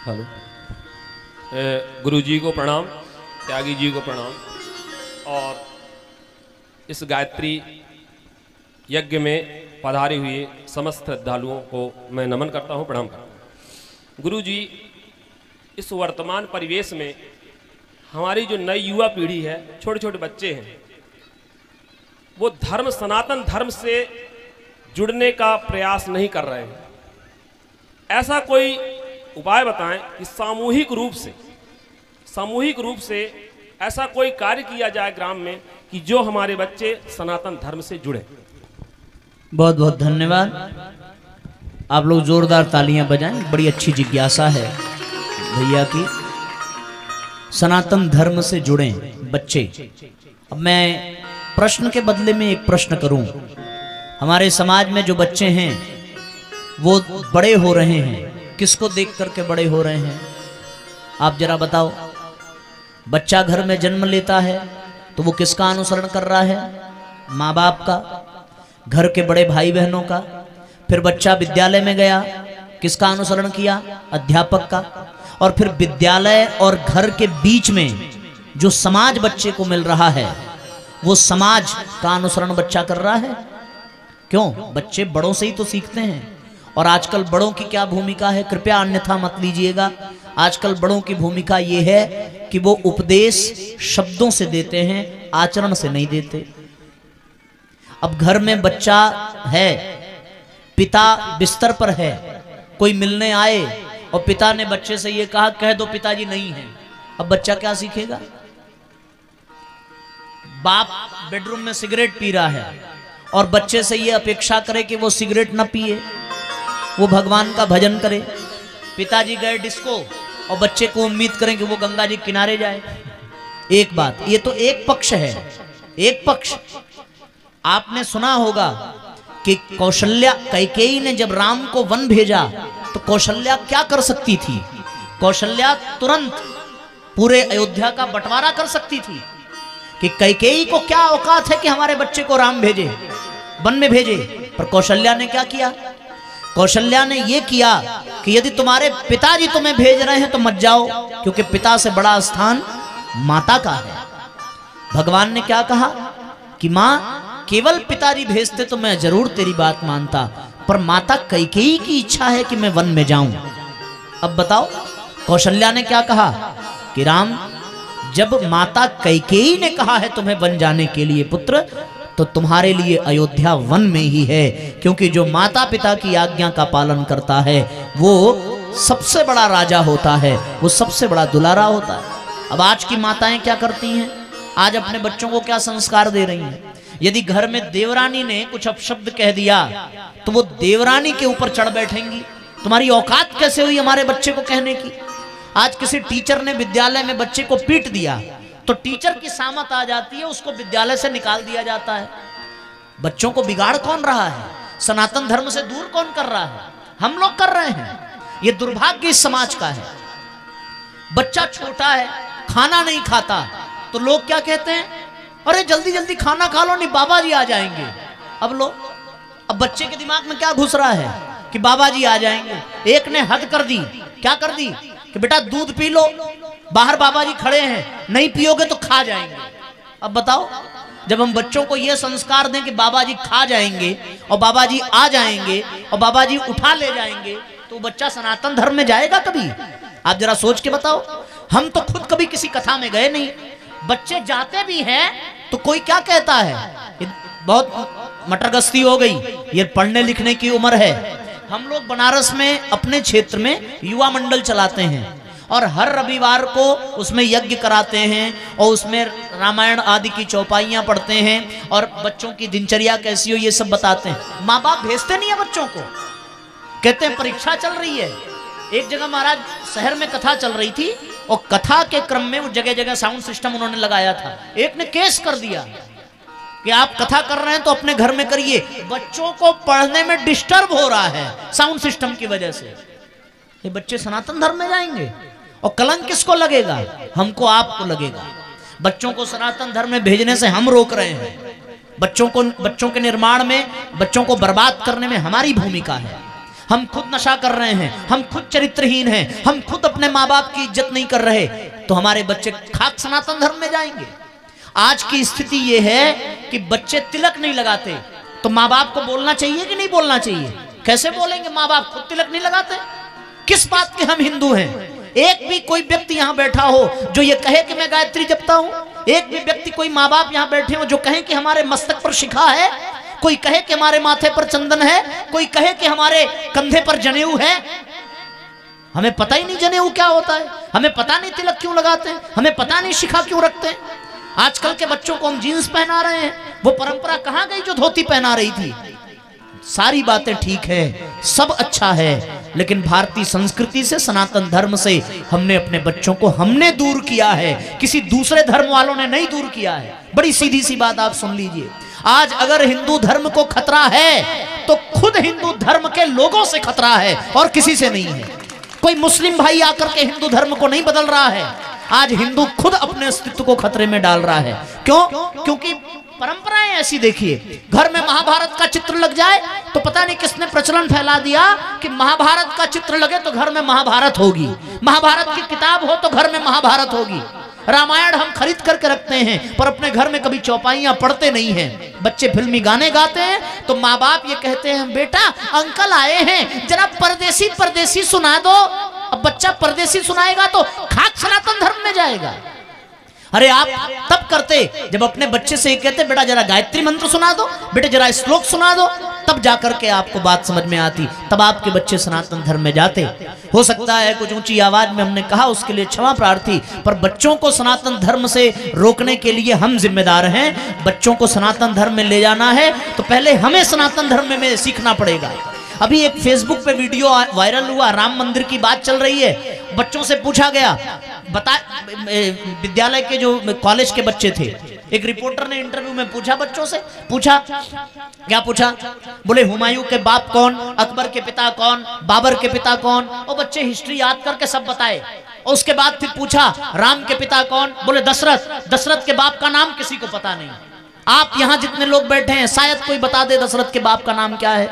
Hello. गुरु जी को प्रणाम, त्यागी जी को प्रणाम, और इस गायत्री यज्ञ में पधारे हुए समस्त श्रद्धालुओं को मैं नमन करता हूँ, प्रणाम करता हूँ। गुरु जी, इस वर्तमान परिवेश में हमारी जो नई युवा पीढ़ी है, छोटे छोटे बच्चे हैं, वो धर्म, सनातन धर्म से जुड़ने का प्रयास नहीं कर रहे हैं। ऐसा कोई उपाय बताएं कि सामूहिक रूप से ऐसा कोई कार्य किया जाए ग्राम में कि जो हमारे बच्चे सनातन धर्म से जुड़े। बहुत बहुत धन्यवाद। आप लोग जोरदार तालियां बजाएं। बड़ी अच्छी जिज्ञासा है भैया की, सनातन धर्म से जुड़े बच्चे। अब मैं प्रश्न के बदले में एक प्रश्न करूं। हमारे समाज में जो बच्चे हैं वो बड़े हो रहे हैं, किसको देख करके बड़े हो रहे हैं? आप जरा बताओ। बच्चा घर में जन्म लेता है तो वो किसका अनुसरण कर रहा है? माँ बाप का, घर के बड़े भाई बहनों का। फिर बच्चा विद्यालय में गया, किसका अनुसरण किया? अध्यापक का। और फिर विद्यालय और घर के बीच में जो समाज बच्चे को मिल रहा है, वो समाज का अनुसरण बच्चा कर रहा है। क्यों? बच्चे बड़ों से ही तो सीखते हैं। और आजकल बड़ों की क्या भूमिका है, कृपया अन्यथा मत लीजिएगा। आजकल बड़ों की भूमिका ये है कि वो उपदेश शब्दों से देते हैं, आचरण से नहीं देते। अब घर में बच्चा है, पिता बिस्तर पर है, कोई मिलने आए और पिता ने बच्चे से ये कहा, कह दो पिताजी नहीं है। अब बच्चा क्या सीखेगा? बाप बेडरूम में सिगरेट पी रहा है और बच्चे से ये अपेक्षा करे कि वो सिगरेट न पिए, वो भगवान का भजन करे। पिताजी गए डिस्को और बच्चे को उम्मीद करें कि वो गंगा जी किनारे जाए। एक बात, ये तो एक पक्ष है, एक पक्ष। आपने सुना होगा कि कौशल्या, कैकेयी ने जब राम को वन भेजा तो कौशल्या क्या कर सकती थी? कौशल्या तुरंत पूरे अयोध्या का बंटवारा कर सकती थी कि कैकेयी को क्या औकात है कि हमारे बच्चे को राम भेजे, वन में भेजे। पर कौशल्या ने क्या किया? कौशल्या ने यह किया कि यदि तुम्हारे पिताजी तुम्हें भेज रहे हैं तो मत जाओ, क्योंकि पिता से बड़ा स्थान माता का है। भगवान ने क्या कहा कि मां, केवल पिताजी भेजते तो मैं जरूर तेरी बात मानता, पर माता कैकेयी की इच्छा है कि मैं वन में जाऊं। अब बताओ, कौशल्या ने क्या कहा कि राम, जब माता कैकेयी ने कहा है तुम्हें वन जाने के लिए पुत्र, तो तुम्हारे लिए अयोध्या वन में ही है, क्योंकि जो माता पिता की आज्ञा का पालन करता है वो सबसे बड़ा राजा होता है, वो सबसे बड़ा दुलारा होता है। अब आज की माताएं क्या करती हैं? आज अपने बच्चों को क्या संस्कार दे रही हैं? यदि घर में देवरानी ने कुछ अपशब्द कह दिया तो वो देवरानी के ऊपर चढ़ बैठेंगी। तुम्हारी औकात कैसे हुई हमारे बच्चे को कहने की? आज किसी टीचर ने विद्यालय में बच्चे को पीट दिया तो टीचर की सामत आ जाती है, उसको विद्यालय से निकाल दिया जाता है। बच्चों को बिगाड़ कौन रहा है? सनातन धर्म से दूर कौन कर रहा है? हम लोग कर रहे हैं। ये दुर्भाग्य इस समाज का है। बच्चा छोटा है, खाना नहीं खाता तो लोग क्या कहते हैं? अरे जल्दी जल्दी खाना खा लो, नहीं बाबा जी आ जाएंगे। अब बच्चे के दिमाग में क्या घुस रहा है कि बाबा जी आ जाएंगे। एक ने हद कर दी, क्या कर दी कि बेटा दूध पी लो, बाहर बाबा जी खड़े हैं, नहीं पियोगे तो खा जाएंगे। अब बताओ, जब हम बच्चों को यह संस्कार दें कि बाबा जी खा जाएंगे और बाबा जी आ जाएंगे और बाबा जी उठा ले जाएंगे, तो बच्चा सनातन धर्म में जाएगा कभी? आप जरा सोच के बताओ। हम तो खुद कभी किसी कथा में गए नहीं, बच्चे जाते भी हैं तो कोई क्या कहता है, बहुत मटरगस्ती हो गई, ये पढ़ने लिखने की उम्र है। हम लोग बनारस में अपने क्षेत्र में युवा मंडल चलाते हैं और हर रविवार को उसमें यज्ञ कराते हैं और उसमें रामायण आदि की चौपाइयाँ पढ़ते हैं और बच्चों की दिनचर्या कैसी हो ये सब बताते हैं। माँ बाप भेजते नहीं है बच्चों को, कहते हैं परीक्षा चल रही है। एक जगह महाराज शहर में कथा चल रही थी और कथा के क्रम में वो जगह जगह साउंड सिस्टम उन्होंने लगाया था। एक ने केस कर दिया कि आप कथा कर रहे हैं तो अपने घर में करिए, बच्चों को पढ़ने में डिस्टर्ब हो रहा है साउंड सिस्टम की वजह से। ये बच्चे सनातन धर्म में जाएंगे और कलंक किसको लगेगा? हमको, आपको लगेगा। बच्चों को सनातन धर्म में भेजने से हम रोक रहे हैं। बच्चों के निर्माण में, बच्चों को बर्बाद करने में हमारी भूमिका है। हम खुद नशा कर रहे हैं, हम खुद चरित्रहीन हैं, हम खुद अपने माँ बाप की इज्जत नहीं कर रहे, तो हमारे बच्चे खाक सनातन धर्म में जाएंगे। आज की स्थिति यह है कि बच्चे तिलक नहीं लगाते, तो माँ बाप को बोलना चाहिए कि नहीं बोलना चाहिए? कैसे बोलेंगे? माँ बाप खुद तिलक नहीं लगाते। किस बात के हम हिंदू हैं? एक भी कोई व्यक्ति यहाँ बैठा हो जो ये कहे कि मैं गायत्री जपता हूँ? एक भी व्यक्ति, कोई माँ बाप यहाँ बैठे हो जो कहे कि हमारे मस्तक पर शिखा है, कोई कहे कि हमारे माथे पर चंदन है, कोई कहे कि हमारे कंधे पर जनेऊ है? हमें पता ही नहीं जनेऊ क्या होता है, हमें पता नहीं तिलक क्यों लगाते हैं, हमें पता नहीं शिखा क्यों रखते हैं। आजकल के बच्चों को हम जीन्स पहना रहे हैं, वो परंपरा कहाँ गई जो धोती पहना रही थी? सारी बातें ठीक है, सब अच्छा है, लेकिन भारतीय संस्कृति से, सनातन धर्म से हमने अपने बच्चों को हमने दूर किया है, किसी दूसरे धर्म वालों ने नहीं दूर किया है। बड़ी सीधी सी बात आप सुन लीजिए, आज अगर हिंदू धर्म को खतरा है तो खुद हिंदू धर्म के लोगों से खतरा है और किसी से नहीं है। कोई मुस्लिम भाई आकर के हिंदू धर्म को नहीं बदल रहा है, आज हिंदू खुद अपने अस्तित्व को खतरे में डाल रहा है। क्यों? क्योंकि परंपराएं ऐसी, देखिए घर में महाभारत का चित्र लग जाए तो पता नहीं किसने प्रचलन फैला दिया कि महाभारत का चित्र लगे तो घर में महाभारत होगी, महाभारत की किताब हो तो घर में महाभारत होगी। रामायण हम खरीद करके रखते हैं पर अपने घर में कभी चौपाइयां पढ़ते नहीं हैं। बच्चे फिल्मी गाने गाते हैं तो माँ बाप ये कहते हैं बेटा अंकल आए हैं जरा परदेसी परदेसी सुना दो। अब बच्चा परदेसी सुनाएगा तो खाक सनातन धर्म में जाएगा। अरे आप तब करते जब अपने बच्चे से कहते बेटा जरा गायत्री मंत्र सुना दो, बेटा जरा श्लोक सुना दो, तब जाकर के आपको बात समझ में आती, तब आपके बच्चे सनातन धर्म में जाते। हो सकता है कुछ ऊंची आवाज में हमने कहा, उसके लिए क्षमा प्रार्थी, पर बच्चों को सनातन धर्म से रोकने के लिए हम जिम्मेदार हैं। बच्चों को सनातन धर्म में ले जाना है तो पहले हमें सनातन धर्म में सीखना पड़ेगा। अभी एक फेसबुक पे वीडियो वायरल हुआ, राम मंदिर की बात चल रही है, बच्चों से पूछा गया, बता विद्यालय के जो कॉलेज के बच्चे थे, एक रिपोर्टर ने इंटरव्यू में पूछा बच्चों से, पूछा क्या पूछा? बोले हुमायूं के बाप कौन, अकबर के पिता कौन, बाबर के पिता कौन, और बच्चे हिस्ट्री याद करके सब बताए। और उसके बाद फिर पूछा राम के पिता कौन, बोले दशरथ। दशरथ के बाप का नाम किसी को पता नहीं। आप यहाँ जितने लोग बैठे हैं शायद कोई बता दे दशरथ के बाप का नाम क्या है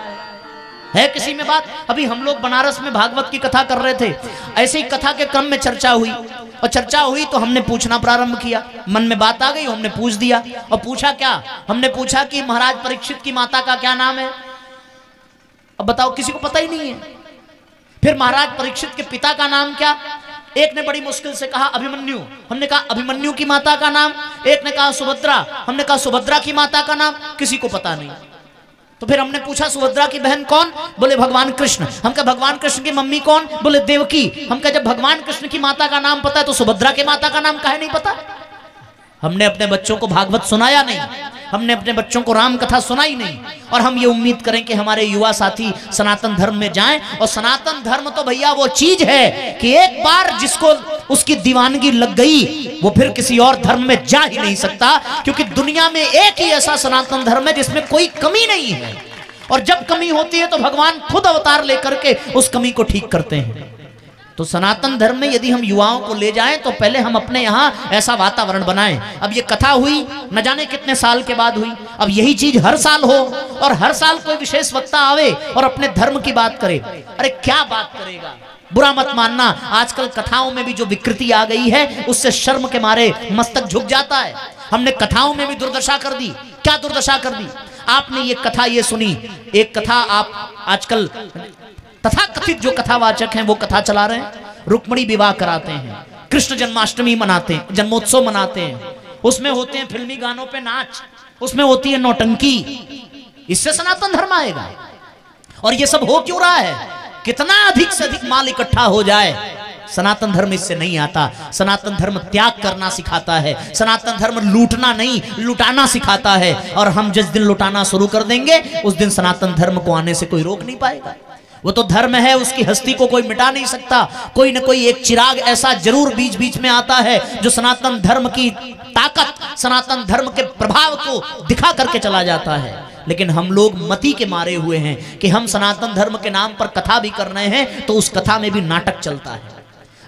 किसी में बात? अभी हम लोग बनारस में भागवत की कथा कर रहे थे, ऐसे ही कथा के क्रम में चर्चा हुई, और चर्चा हुई तो हमने पूछना प्रारंभ किया, मन में बात आ गई, हमने पूछ दिया। और पूछा क्या? हमने पूछा कि महाराज परीक्षित की माता का क्या नाम है? अब बताओ, किसी को पता ही नहीं है। फिर महाराज परीक्षित के पिता का नाम क्या? एक ने बड़ी मुश्किल से कहा अभिमन्यु। हमने कहा अभिमन्यु की माता का नाम। एक ने कहा सुभद्रा। हमने कहा सुभद्रा की माता का नाम, किसी को पता नहीं। तो फिर हमने पूछा सुभद्रा की बहन कौन? बोले भगवान कृष्ण। हम कहा भगवान कृष्ण की मम्मी कौन? बोले देवकी। हम कहा जब भगवान कृष्ण की माता का नाम पता है तो सुभद्रा के माता का नाम काहे नहीं पता? हमने अपने बच्चों को भागवत सुनाया नहीं, हमने अपने बच्चों को राम कथा सुनाई नहीं, और हम ये उम्मीद करें कि हमारे युवा साथी सनातन धर्म में जाएं। और सनातन धर्म तो भैया वो चीज है कि एक बार जिसको उसकी दीवानगी लग गई वो फिर किसी और धर्म में जा ही नहीं सकता, क्योंकि दुनिया में एक ही ऐसा सनातन धर्म है जिसमें कोई कमी नहीं है, और जब कमी होती है तो भगवान खुद अवतार लेकर के उस कमी को ठीक करते हैं। तो सनातन धर्म में यदि हम युवाओं को ले जाएं तो पहले हम अपने यहाँ ऐसा वातावरण बनाएं। अब ये कथा हुई न जाने कितने साल के बाद हुई, अब यही चीज हर साल हो और हर साल कोई विशेष वक्ता आवे और अपने धर्म की बात करे। अरे क्या बात करेगा? बुरा मत मानना, आजकल कथाओं में भी जो विकृति आ गई है उससे शर्म के मारे मस्तक झुक जाता है। हमने कथाओं में भी दुर्दशा कर दी। क्या दुर्दशा कर दी? आपने ये कथा ये सुनी, एक कथा आप आजकल तथा कथित जो कथावाचक हैं वो कथा चला रहे हैं, रुक्मिणी विवाह कराते हैं, कृष्ण जन्माष्टमी मनाते हैं, जन्मोत्सव मनाते हैं, उसमें होते हैं फिल्मी गानों पे नाच, उसमें होती है नौटंकी। इससे सनातन धर्म आएगा? और ये सब हो क्यों रहा है? कितना अधिक से अधिक माल इकट्ठा हो जाए, सनातन धर्म इससे नहीं आता। सनातन धर्म त्याग करना सिखाता है, सनातन धर्म लूटना नहीं लुटाना सिखाता है। और हम जिस दिन लुटाना शुरू कर देंगे उस दिन सनातन धर्म को आने से कोई रोक नहीं पाएगा। वो तो धर्म है, उसकी हस्ती को कोई मिटा नहीं सकता। कोई न कोई एक चिराग ऐसा जरूर बीच बीच में आता है जो सनातन धर्म की ताकत, सनातन धर्म के प्रभाव को दिखा करके चला जाता है। लेकिन हम लोग मति के मारे हुए हैं कि हम सनातन धर्म के नाम पर कथा भी कर रहे हैं तो उस कथा में भी नाटक चलता है।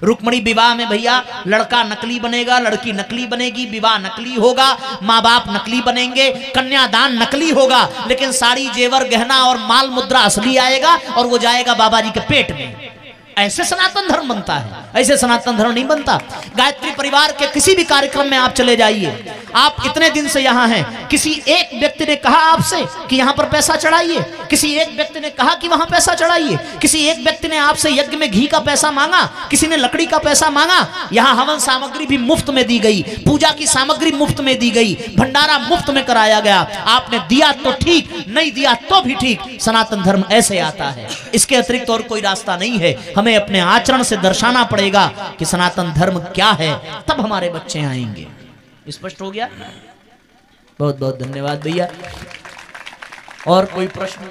रुक्मणी विवाह में भैया लड़का नकली बनेगा, लड़की नकली बनेगी, विवाह नकली होगा, माँ बाप नकली बनेंगे, कन्यादान नकली होगा, लेकिन साड़ी जेवर गहना और माल मुद्रा असली आएगा और वो जाएगा बाबा जी के पेट में। ऐसे सनातन धर्म बनता है, ऐसे सनातन धर्म नहीं बनता। गायत्री परिवार के किसी भी कार्यक्रम में आप चले जाइए, आप इतने दिन से यहाँ हैं, किसी एक व्यक्ति ने कहा आपसे कि यहाँ पर पैसा चढ़ाइए, किसी एक व्यक्ति ने कहा कि वहां पैसा चढ़ाइए, किसी एक व्यक्ति ने आपसे यज्ञ में घी का पैसा मांगा, किसी ने लकड़ी का पैसा मांगा। यहाँ हवन सामग्री भी मुफ्त में दी गई, पूजा की सामग्री मुफ्त में दी गई, भंडारा मुफ्त में कराया गया। आपने दिया तो ठीक, नहीं दिया तो भी ठीक। सनातन धर्म ऐसे आता है, इसके अतिरिक्त और कोई रास्ता नहीं है। हमें अपने आचरण से दर्शाना पड़ेगा कि सनातन धर्म क्या है, तब हमारे बच्चे आएंगे। स्पष्ट हो गया? बहुत बहुत धन्यवाद भैया। और कोई प्रश्न?